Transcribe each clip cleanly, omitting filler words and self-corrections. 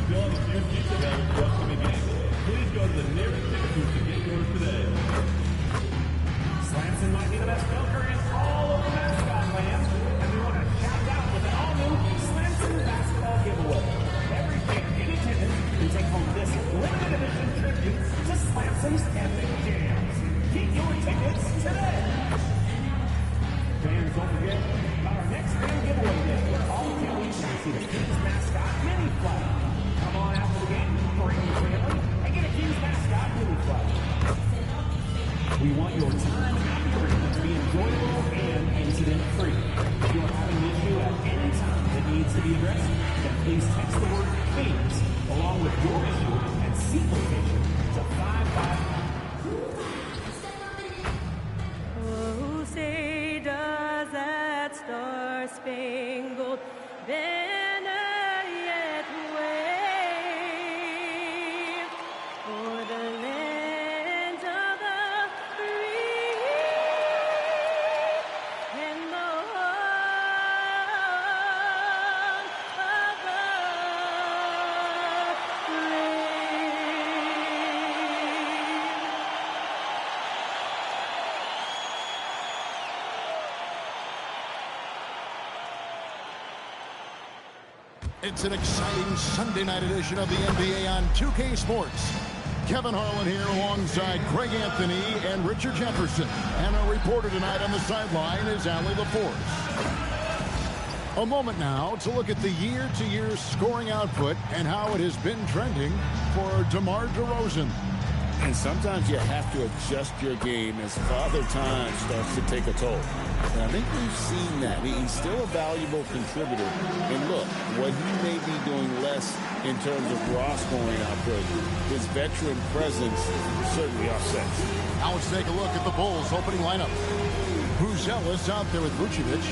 still have a few seats available for upcoming games. Please go to the nearest ticket booth to get yours today. Slamson might be the best poker in all of mascot land, and we want to shout out with an all-new Slamson basketball giveaway. Every fan in attendance can take home this limited edition tribute to Slamson's epic jams. Get your tickets today. Fans, don't forget about our next fan giveaway day, where all of you can see the Kings mascot mini flag. Come on out to the game, bring your family, and get a Kings mascot mini flag. We want your time and agreement to be enjoyable and incident-free. If you are having an issue at any time that needs to be addressed, then please text the word Kings along with your issue and seat location to 555. Oh, say does that star-spangled banner yet wave for the land of the free and the home of the It's an exciting Sunday night edition of the NBA on 2K Sports. Kevin Harlan here alongside Craig Anthony and Richard Jefferson. And our reporter tonight on the sideline is Allie LaForce. A moment now to look at the year-to-year scoring output and how it has been trending for DeMar DeRozan. And sometimes you have to adjust your game as Father Time starts to take a toll. And I think we've seen that. He's still a valuable contributor. And look, what he may be doing less in terms of raw scoring output, his veteran presence certainly offsets. Now let's take a look at the Bulls' opening lineup. Buzelis out there with Vucevic.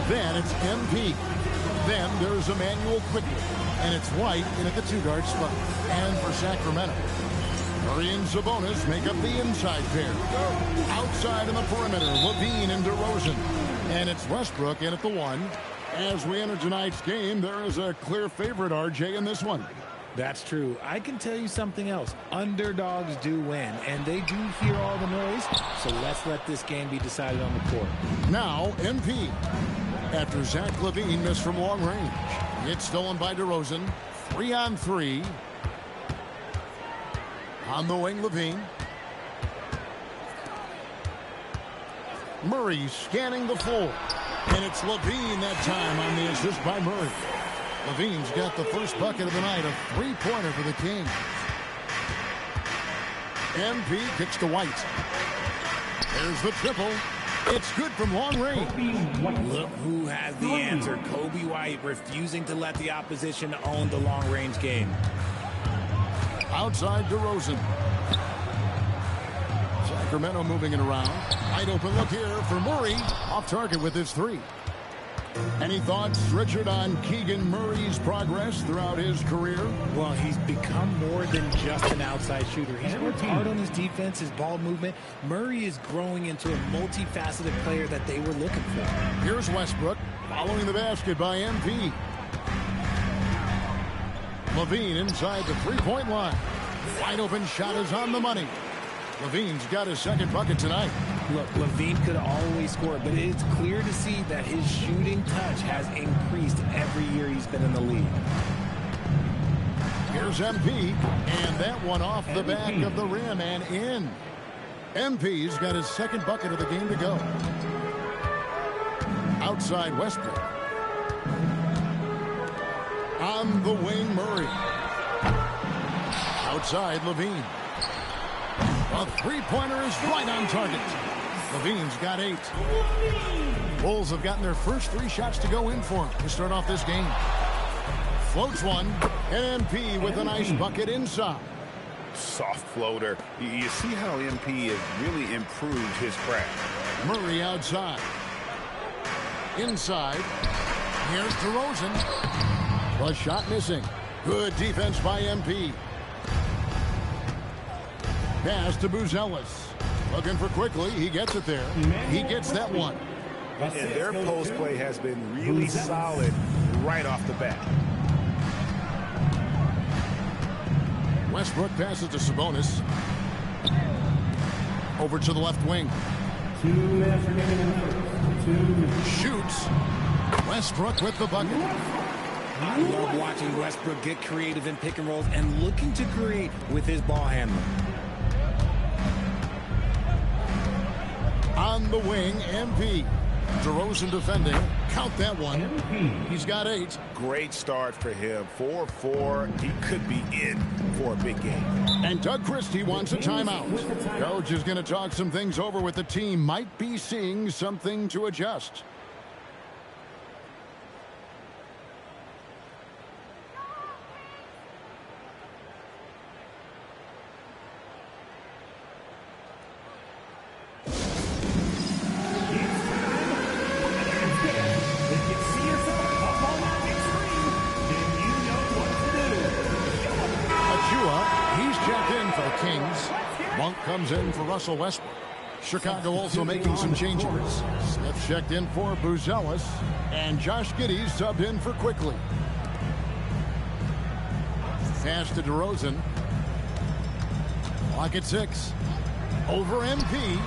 Then it's MP. Then there's Emmanuel quickly. And it's White in at the two-guard spot. And for Sacramento, Murray and Sabonis make up the inside pair. Outside in the perimeter, Levine and DeRozan. And it's Westbrook in at the one. As we enter tonight's game, there is a clear favorite, RJ, in this one. That's true. I can tell you something else. Underdogs do win, and they do hear all the noise, so let's let this game be decided on the court. Now, MP. After Zach LaVine missed from long range. It's stolen by DeRozan. 3-on-3. On the wing, Levine. Murray scanning the floor. And it's Levine that time on the assist by Murray. Levine's got the first bucket of the night, a three-pointer for the Kings. MP kicks to White. There's the triple. It's good from long range. Look who has the answer. Kobe White refusing to let the opposition own the long-range game. Outside DeRozan. Sacramento moving it around. Wide open look here for Murray. Off target with his three. Any thoughts, Richard, on Keegan Murray's progress throughout his career? Well, he's become more than just an outside shooter. He's worked hard on his defense, his ball movement. Murray is growing into a multifaceted player that they were looking for. Here's Westbrook following the basket by MP. Levine inside the three-point line. Wide open shot is on the money. Levine's got his second bucket tonight. Look, Levine could always score, but it's clear to see that his shooting touch has increased every year he's been in the league. Here's MP, and that one off the back of the rim and in. MP's got his second bucket of the game to go. Outside Westbrook. On the wing, Murray. Outside, Levine. A three-pointer is right on target. Levine's got 8. Bulls have gotten their first 3 shots to go in for him to start off this game. Floats one, and MP with a nice bucket inside. Soft floater. You see how MP has really improved his craft. Murray outside. Inside. Here's DeRozan. The shot missing. Good defense by MP. Pass to Buzelis. Looking for quickly. He gets it there. He gets that one. And their post play has been really solid right off the bat. Westbrook passes to Sabonis. Over to the left wing. 2 minutes remaining in the first. 2 minutes. Shoots. Westbrook with the bucket. I love watching Westbrook get creative in pick and rolls and looking to create with his ball handling. On the wing, MP. DeRozan defending. Count that one. He's got 8. Great start for him. 4-4. He could be in for a big game. And Doug Christie wants a timeout. Coach is going to talk some things over with the team. Might be seeing something to adjust. Monk comes in for Russell Westbrook. Chicago also making some changes. Smith checked in for Buzelis, and Josh Giddey subbed in for Quickly. Pass to DeRozan. Clock at 6. Over MP.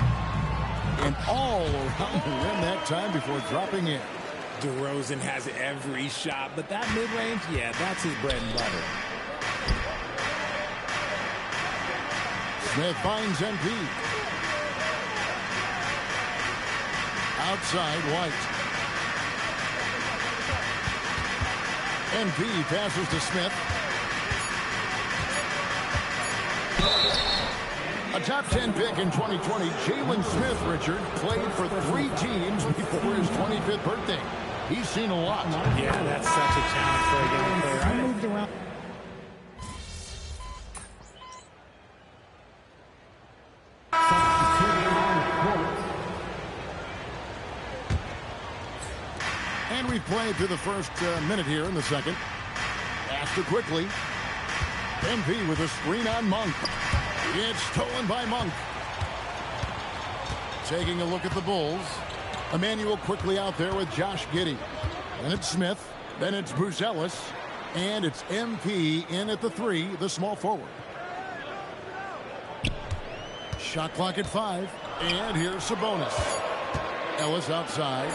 And all around the rim that time before dropping in. DeRozan has every shot, but that mid-range, yeah, that's his bread and butter. Smith finds MP. Outside, White. MP passes to Smith. A top 10 pick in 2020, Chillin Smith, Richard, played for 3 teams before his 25th birthday. He's seen a lot. Yeah, that's such a challenge for a young player. I moved around. And we've played through the first minute here in the second. Pass to Quickly. MP with a screen on Monk. It's stolen by Monk. Taking a look at the Bulls. Emmanuel Quickly out there with Josh Giddey. Then it's Smith. Then it's Buzelis. And it's MP in at the 3, the small forward. Shot clock at 5. And here's Sabonis. Ellis outside.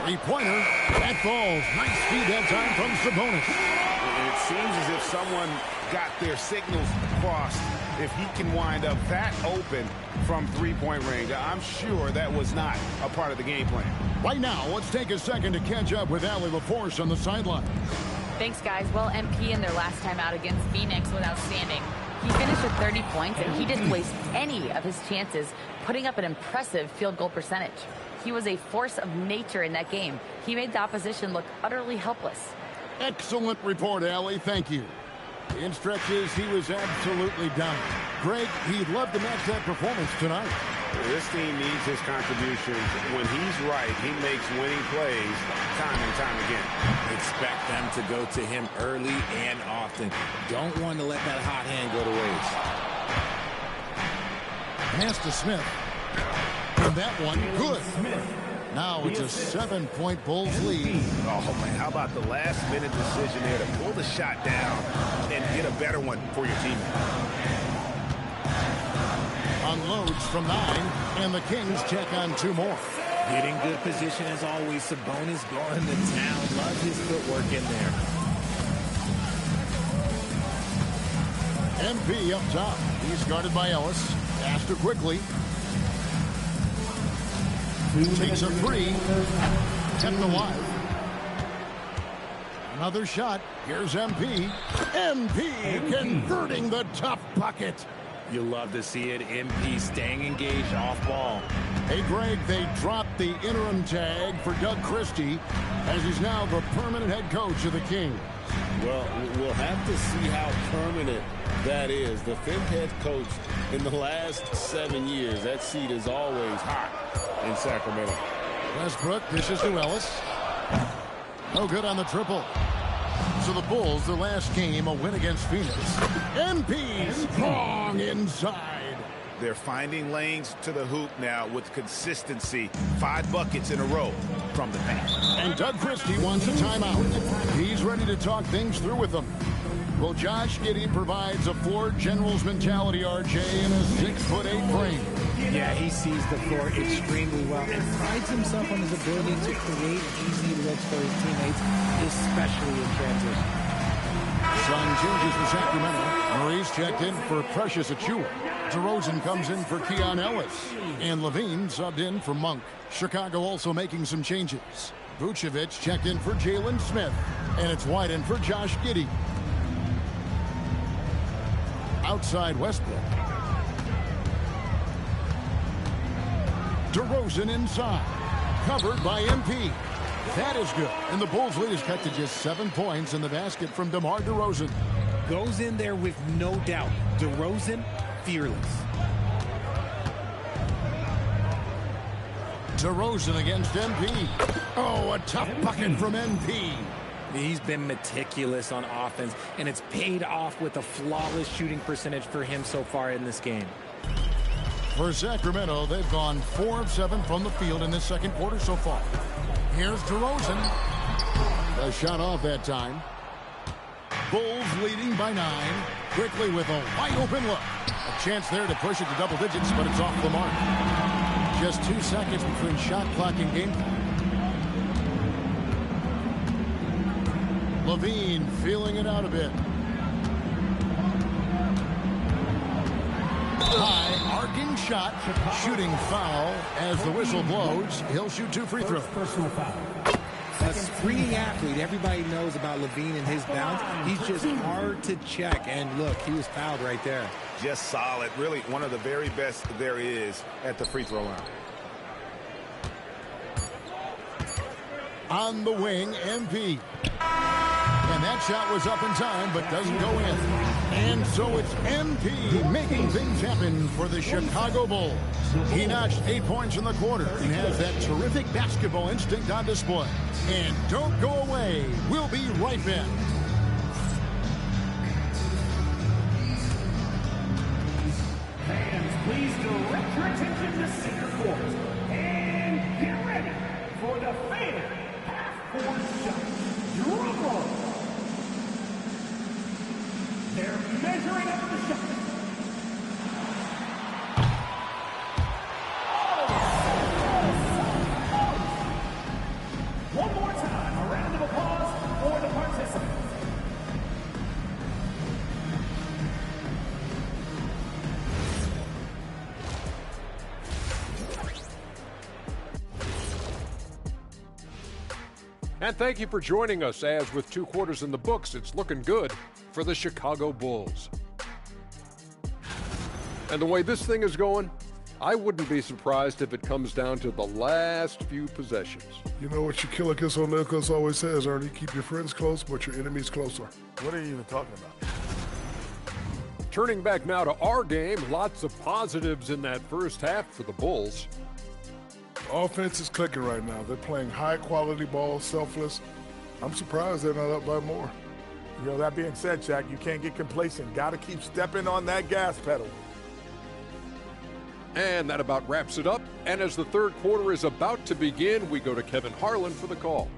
3-pointer. That falls. Nice speed that time from Sabonis. It seems as if someone got their signals crossed. If he can wind up that open from 3-point range, I'm sure that was not a part of the game plan. Right now, let's take a second to catch up with Allie LaForce on the sideline. Thanks, guys. Well, MP in their last time out against Phoenix was outstanding. He finished with 30 points, and he didn't waste any of his chances, putting up an impressive field goal percentage. He was a force of nature in that game. He made the opposition look utterly helpless. Excellent report, Allie. Thank you. In stretches, he was absolutely dominant. Greg, he'd love to match that performance tonight. This team needs his contributions. When he's right, he makes winning plays time and time again. Expect them to go to him early and often. Don't want to let that hot hand go to waste. Pass to Smith. And that one, good. Now it's a 7-point Bulls lead. Oh, man, how about the last-minute decision there to pull the shot down and get a better one for your teammate? Unloads from 9, and the Kings check on 2 more. Getting good position as always. Sabonis going to town. Love his footwork in there. MP up top. He's guarded by Ellis. Pass to Quickly. Takes a 3. Kept alive. Another shot. Here's MP. MP converting the tough bucket. You love to see it. MP staying engaged off ball. Hey, Greg, they dropped the interim tag for Doug Christie as he's now the permanent head coach of the Kings. Well, we'll have to see how permanent that is. The 5th head coach in the last 7 years. That seat is always hot in Sacramento. Westbrook dishes to Ellis. No good on the triple. So the Bulls, their last game, a win against Phoenix. MP strong inside. They're finding lanes to the hoop now with consistency. 5 buckets in a row from the paint. And Doug Christie wants a timeout. He's ready to talk things through with them. Well, Josh Giddey provides a floor general's mentality, RJ, in a 6'8" frame. Yeah, he sees the floor extremely well and prides himself on his ability to create easy looks for his teammates, especially in transition. Some changes for Sacramento. Murray's checked in for Precious Achiuwa. DeRozan comes in for Keon Ellis. And Levine subbed in for Monk. Chicago also making some changes. Vucevic checked in for Jalen Smith. And it's White in for Josh Giddey. Outside Westbrook. DeRozan inside. Covered by MP. That is good. And the Bulls' lead is cut to just 7 points in the basket from DeMar DeRozan. Goes in there with no doubt. DeRozan, fearless. DeRozan against MP. Oh, a tough bucket from MP. He's been meticulous on offense, and it's paid off with a flawless shooting percentage for him so far in this game. For Sacramento, they've gone 4 of 7 from the field in this second quarter so far. Here's DeRozan. A shot off that time. Bulls leading by 9. Quickly with a wide open look. A chance there to push it to double digits, but it's off the mark. Just 2 seconds between shot clock and game clock. Levine feeling it out a bit. High arcing shot, shooting foul as the whistle blows. He'll shoot 2 free throws. Personal foul. A springy athlete, everybody knows about Levine and his bounce. He's just hard to check, and look, he was fouled right there. Just solid. Really one of the very best there is at the free throw line. On the wing, MP. And that shot was up in time, but doesn't go in. And so it's MP making things happen for the Chicago Bulls. He notched 8 points in the quarter and has that terrific basketball instinct on display. And don't go away. We'll be right back. Fans, please direct your attention to center court. And get ready for the fan half-court shot. Drum roll. They're measuring up the shot. One more time, a round of applause for the participants. And thank you for joining us, as with 2 quarters in the books, it's looking good for the Chicago Bulls. And the way this thing is going, I wouldn't be surprised if it comes down to the last few possessions. You know what Shaquille O'Neal always says, Ernie? Keep your friends close, but your enemies closer. What are you even talking about? Turning back now to our game, lots of positives in that first half for the Bulls. Offense is clicking right now. They're playing high-quality ball, selfless. I'm surprised they're not up by more. You know, that being said, Shaq, you can't get complacent. Got to keep stepping on that gas pedal. And that about wraps it up. And as the third quarter is about to begin, we go to Kevin Harlan for the call.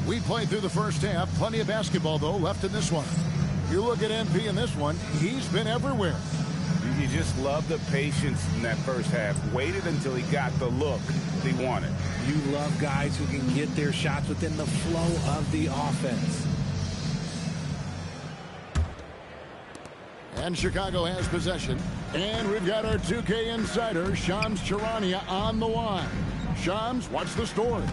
We played through the first half. Plenty of basketball, though, left in this one. You look at MP in this one, he's been everywhere. You just love the patience in that first half. Waited until he got the look he wanted. You love guys who can get their shots within the flow of the offense. And Chicago has possession. And we've got our 2K insider, Shams Charania, on the line. Shams, what's the story?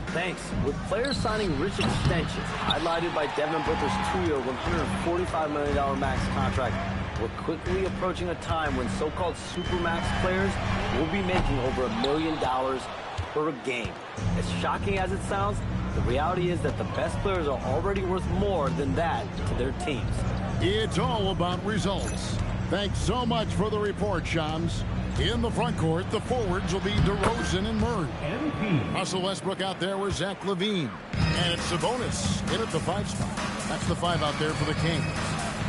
Thanks. With players signing rich extensions, highlighted by Devin Booker's 2-year, $145 million max contract, we're quickly approaching a time when so-called supermax players will be making over $1 million per game. As shocking as it sounds, the reality is that the best players are already worth more than that to their teams. It's all about results. Thanks so much for the report, Shams. In the front court, the forwards will be DeRozan and Murray. Russell Westbrook out there with Zach LaVine. And it's Sabonis in at the 5 spot. That's the 5 out there for the Kings.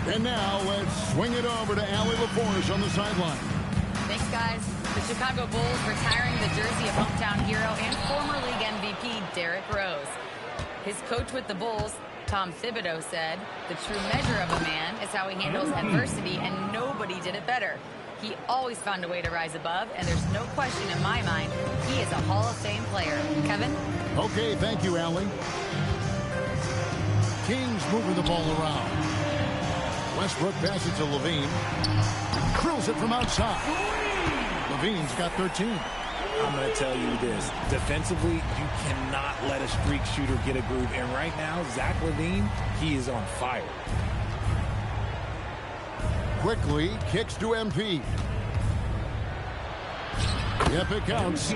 And now let's swing it over to Allie LaForge on the sideline. Thanks, guys. The Chicago Bulls retiring the jersey of hometown hero and former league MVP Derrick Rose. His coach with the Bulls, Tom Thibodeau, said, "The true measure of a man is how he handles adversity, and nobody did it better. He always found a way to rise above, and there's no question in my mind he is a Hall of Fame player." Kevin? Okay, thank you, Allie. Kings moving the ball around. Westbrook passes to Levine. Drills it from outside. Levine's got 13. I'm going to tell you this. Defensively, you cannot let a streak shooter get a groove. And right now, Zach LaVine, he is on fire. Quickly kicks to MP. Yep, it counts.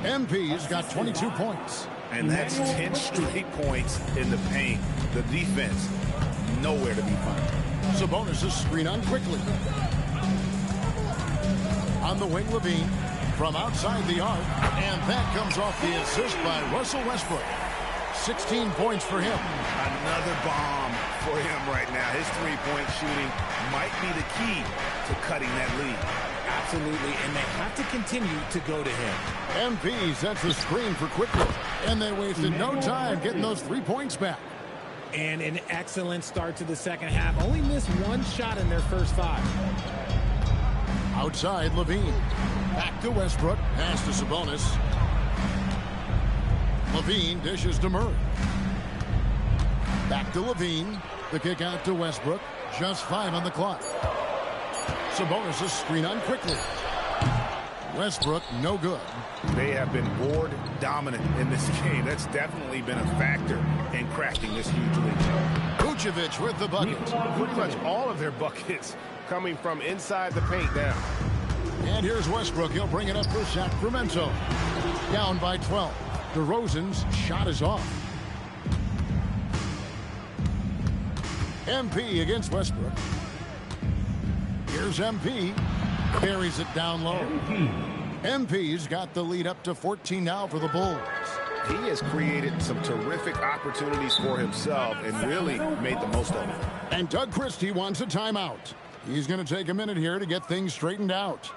MP's got 22 points. And that's 10 straight points in the paint. The defense, nowhere to be found. Sabonis is screen on quickly. On the wing, Levine from outside the arc. And that comes off the assist by Russell Westbrook. 16 points for him. Another bomb for him right now. His three-point shooting might be the key to cutting that lead. Absolutely, and they have to continue to go to him. MP sets the screen for quickly. And they wasted no time getting those 3 points back. And an excellent start to the second half. Only missed one shot in their first 5. Outside, Levine. Back to Westbrook. Pass to Sabonis. Levine dishes to Murray. Back to Levine. The kick out to Westbrook. Just 5 on the clock. Sabonis is screen on quickly. Westbrook, no good. They have been board dominant in this game. That's definitely been a factor in cracking this huge lead. Vucevic with the bucket. Pretty much all of their buckets coming from inside the paint now. And here's Westbrook. He'll bring it up for Sacramento. Down by 12. DeRozan's shot is off. MP against Westbrook. Here's MP. Carries it down low. MP's got the lead up to 14 now for the Bulls. He has created some terrific opportunities for himself and really made the most of it. And Doug Christie wants a timeout. He's going to take a minute here to get things straightened out.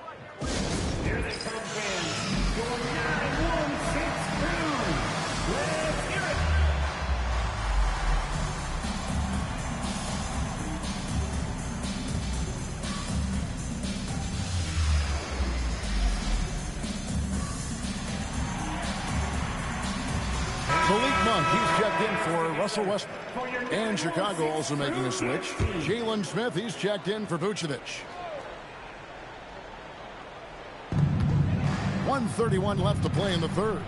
Here they come, fans. Your 9-1-6 crown. Let's hear it. Malik Monk, he's checked in for Russell Westbrook. And Chicago also making a switch. Jalen Smith, he's checked in for Vucevic. 1:31 left to play in the third.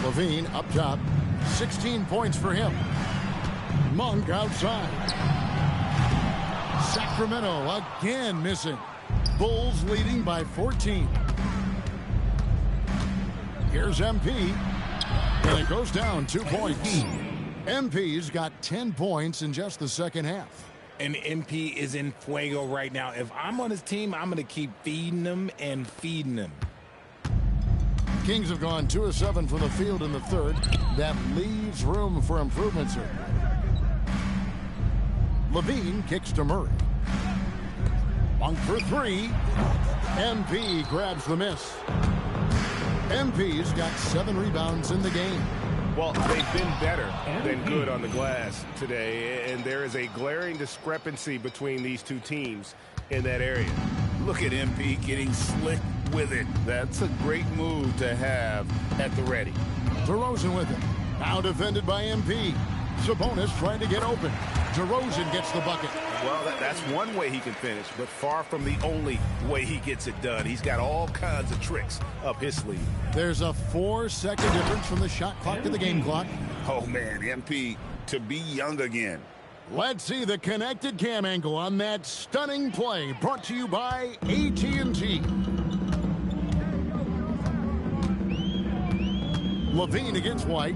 Levine up top. 16 points for him. Monk outside. Sacramento again missing. Bulls leading by 14. Here's MP. And it goes down 2 points. MP's got 10 points in just the second half. And MP is in fuego right now. If I'm on his team, I'm going to keep feeding him and feeding him. Kings have gone 2 of 7 from the field in the third. That leaves room for improvement, sir. Levine kicks to Murray. Monk for 3. MP grabs the miss. MP's got 7 rebounds in the game. Well, they've been better than good on the glass today, and there is a glaring discrepancy between these two teams in that area. Look at MP getting slick with it. That's a great move to have at the ready. DeRozan with it. Now defended by MP. Sabonis trying to get open. DeRozan gets the bucket. Well, that's one way he can finish, but far from the only way he gets it done. He's got all kinds of tricks up his sleeve. There's a 4-second difference from the shot clock to the game clock. Oh, man, MP to be young again. Let's see the connected cam angle on that stunning play, brought to you by AT&T. Levine against White.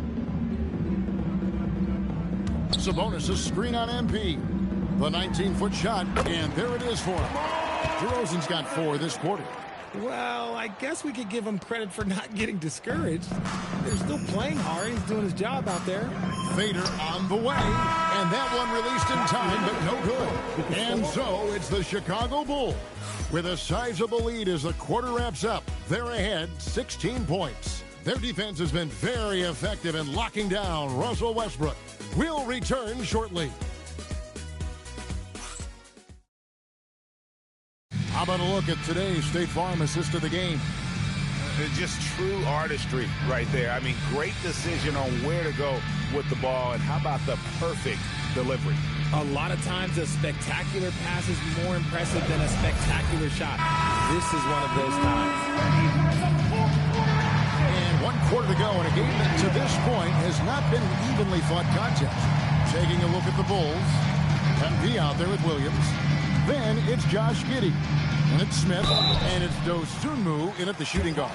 Sabonis' screen on MP. The 19-foot shot, and there it is for him. DeRozan's got 4 this quarter. Well, I guess we could give him credit for not getting discouraged. They're still playing hard. He's doing his job out there. Vader on the way, and that one released in time, but no good. And so it's the Chicago Bulls with a sizable lead as the quarter wraps up. They're ahead 16 points. Their defense has been very effective in locking down Russell Westbrook. We'll return shortly. How about a look at today's State Farm assist of the game? Just true artistry right there. I mean, great decision on where to go with the ball, and how about the perfect delivery? A lot of times a spectacular pass is more impressive than a spectacular shot. This is one of those times. And 1 quarter to go in a game that to this point has not been an evenly fought contest. Taking a look at the Bulls. MP out there with Williams. Then it's Josh Giddey. And it's Smith. And it's Dosunmu in at the shooting guard.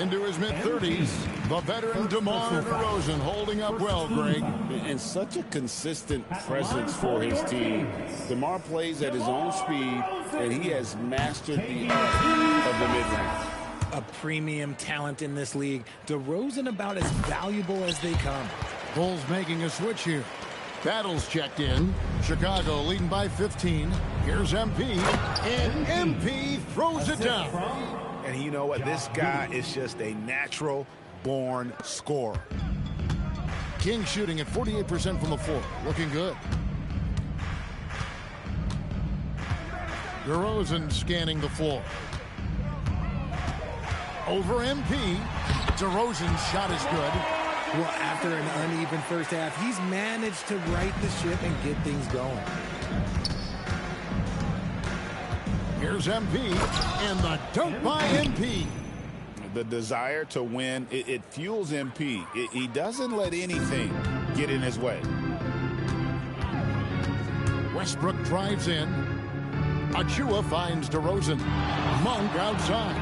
Into his mid-30s, the veteran DeMar DeRozan holding up well, Greg. And such a consistent presence for his team. DeMar plays at his own speed, and he has mastered the art of the mid-range. A premium talent in this league. DeRozan about as valuable as they come. Bulls making a switch here. Battles checked in. Chicago leading by 15. Here's MP. And MP throws it down. And you know what? This guy is just a natural-born scorer. King shooting at 48% from the floor. Looking good. DeRozan scanning the floor. Over MP. DeRozan's shot is good. Well, after an uneven first half, he's managed to right the ship and get things going. Here's MP, and the dunk by MP. The desire to win, it fuels MP. He doesn't let anything get in his way. Westbrook drives in. Achua finds DeRozan. Monk outside.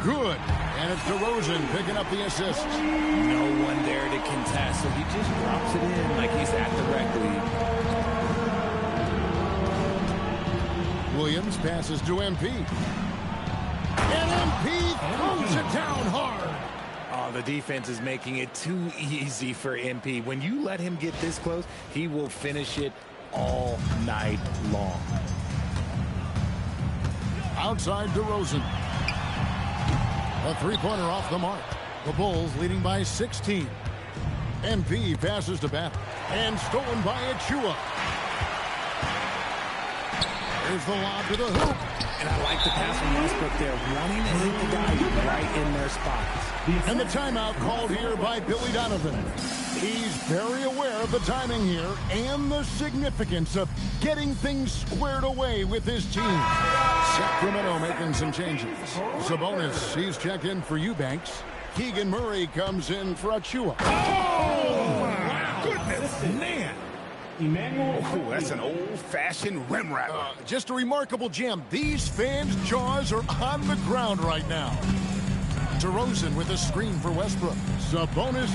Good. And it's DeRozan picking up the assist. No one there to contest, so he just drops it in like he's at the rec league. Williams passes to MP. And MP throws it down hard. Oh, the defense is making it too easy for MP. When you let him get this close, he will finish it all night long. Outside DeRozan. A three-pointer off the mark. The Bulls leading by 16. MP passes to Battle. And stolen by Achua. Here's the lob to the hoop. And I like the pass from Westbrook there, wanting to hit the guy right in their spots. And the timeout called here by Billy Donovan. He's very aware of the timing here and the significance of getting things squared away with his team. Sacramento making some changes. Sabonis, he's checked in for Eubanks. Keegan Murray comes in for Achua. Oh, my goodness. Man. Oh, that's an old-fashioned rim wrap. Just a remarkable jam. These fans' jaws are on the ground right now. DeRozan with a screen for Westbrook. Sabonis.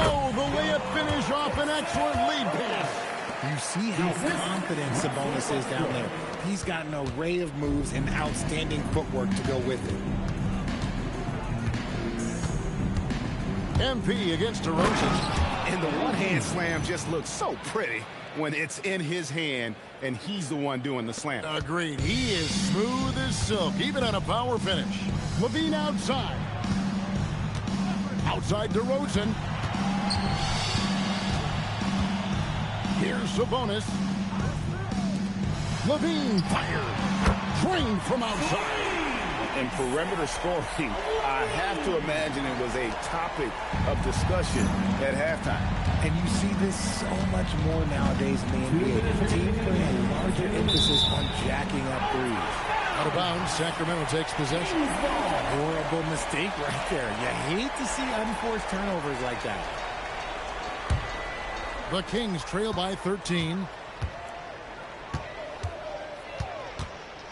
Oh, the layup finish off an excellent lead pass. You see how confident Sabonis is down there. He's got an array of moves and outstanding footwork to go with it. MP against DeRozan. And the one-hand slam just looks so pretty when it's in his hand and he's the one doing the slam. Agreed. He is smooth as silk, even on a power finish. Levine outside. Outside DeRozan. Here's Sabonis. Levine fired. Drained from outside. In perimeter scoring, I have to imagine it was a topic of discussion at halftime. And you see this so much more nowadays in the NBA. Teams putting a larger emphasis on jacking up threes. Out of bounds, Sacramento takes possession. Horrible mistake right there. You hate to see unforced turnovers like that. The Kings trail by 13.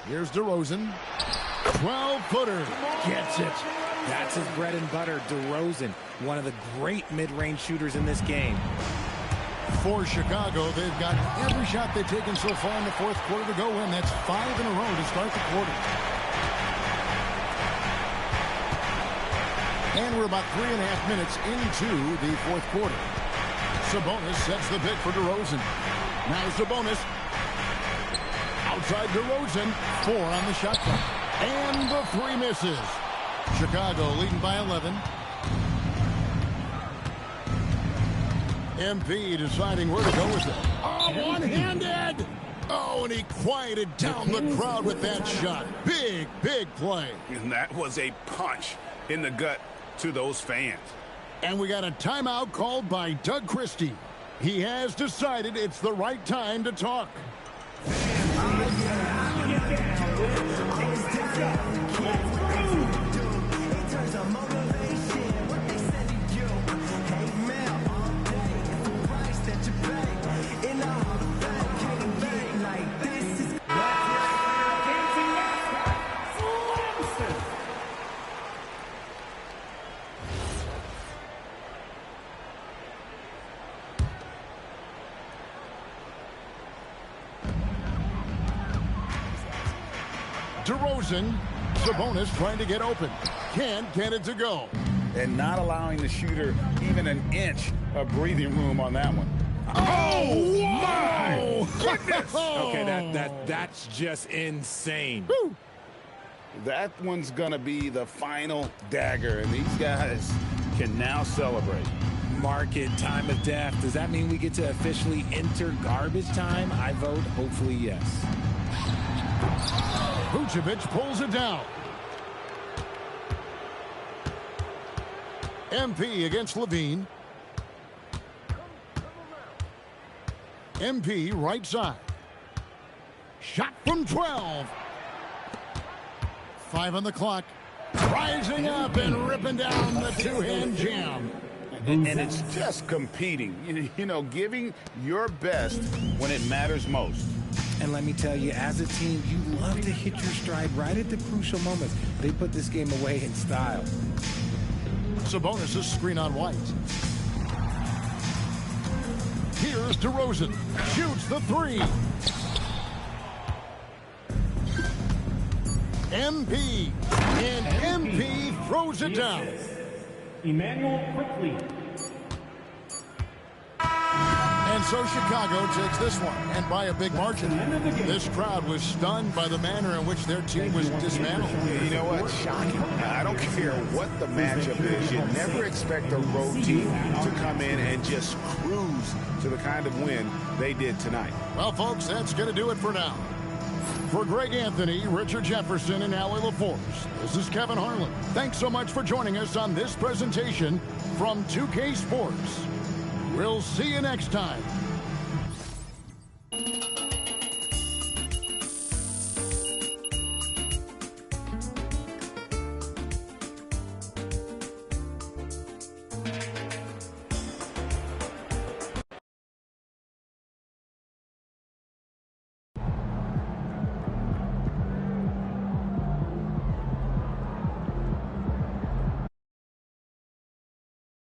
Here's DeRozan. 12-footer. Gets it. That's his bread and butter, DeRozan, one of the great mid-range shooters in this game. For Chicago, they've got every shot they've taken so far in the fourth quarter to go in. That's 5 in a row to start the quarter. And we're about 3.5 minutes into the fourth quarter. Sabonis sets the pick for DeRozan. Now Sabonis. Outside DeRozan. 4 on the shot clock. And the 3 misses. Chicago leading by 11. MP deciding where to go with it. Oh, one-handed! Oh, and he quieted down the crowd with that shot. Big, big play. And that was a punch in the gut to those fans. And we got a timeout called by Doug Christie. He has decided it's the right time to talk. DeRozan, Sabonis trying to get open. Can't get it to go. And not allowing the shooter even an inch of breathing room on that one. Oh, my goodness! Okay, that's just insane. Woo. That one's going to be the final dagger, and these guys can now celebrate. Market time of death. Does that mean we get to officially enter garbage time? I vote hopefully yes. Vucevic pulls it down. MP against Levine. MP right side. Shot from 12. 5 on the clock. Rising up and ripping down the two-hand jam. And it's just competing, you know, giving your best when it matters most. And let me tell you, as a team, you love to hit your stride right at the crucial moments. They put this game away in style. Sabonis' screen on White. Here's DeRozan. Shoots the 3. MP. And MP throws it down. Emmanuel quickly. And so Chicago takes this one, and by a big margin. This crowd was stunned by the manner in which their team was dismantled. You know what? Shocking. I don't care what the matchup is. You never expect a road team to come in and just cruise to the kind of win they did tonight. Well, folks, that's going to do it for now. For Greg Anthony, Richard Jefferson, and Allie LaForce, this is Kevin Harlan. Thanks so much for joining us on this presentation from 2K Sports. We'll see you next time.